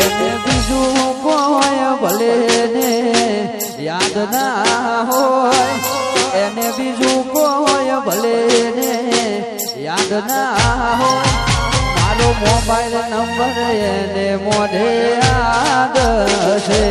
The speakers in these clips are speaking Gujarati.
એને બીજું કોઈ ભલે ને યાદ ના હોય, એને બીજું કોઈ ભલે ને યાદ ના હોય, મારો મોબાઈલ નંબર એને મોઢે યાદ છે.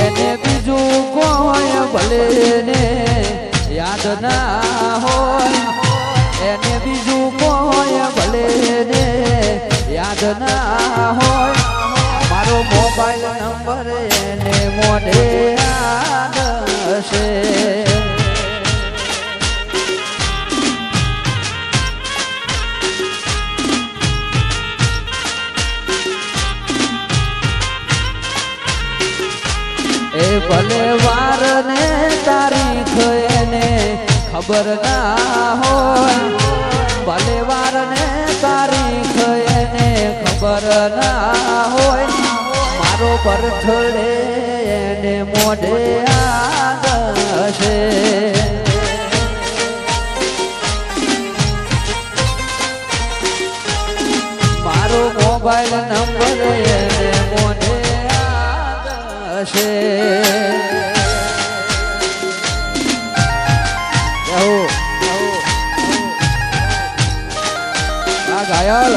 એને બીજું કોઈ ભલે ને યાદ ના હોય, એને બીજું કોઈ ભલે ને યાદ ના હોય, મારો મોબાઈલ નંબર એને મોઢે યાદ છે. એ ભલે વાર ને તારીખ એને ખબર ના હોય, ભલે વાર ને તારીખ એને ખબર ના હોય, મારો બર્થડે એને મોઢે યાદ છે. મારો મોબાઈલ નંબર એને મોઢે છે. આ ઘાયલ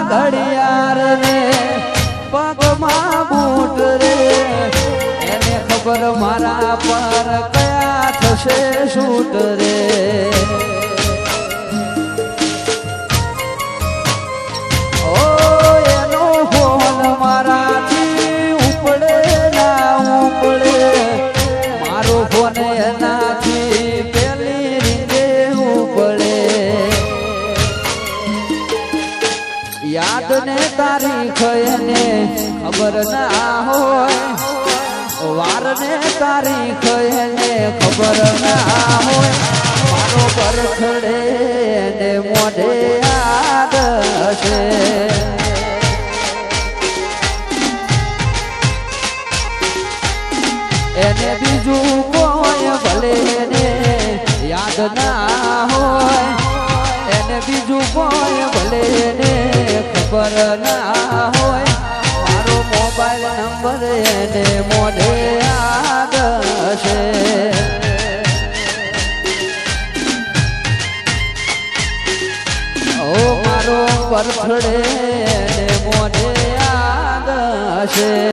ઘડિયાળ રે પગમાં બૂટ રે, એને ખબર મારા પર કયા થશે શૂટ રે. ઓ એનો ફોન મારાથી ઉપડે ના ઉપડે, મારો ફોન એનાથી પેલી રીતે ઉપડે. યાદ ને તારીખ એને ખબર ના હોય, વાર ને તારીખ એને ખબર ના હોય, મારો બર્થડે એને મોઢે યાદ છે. એને બીજું કોઈ ભલે ને યાદ ના હોય, એને બીજું કોઈ ભલે ને ખબર ના હોય, મારો મોબાઈલ નંબર એને મોઢે યાદ છે. ઓ મારો બર્થડે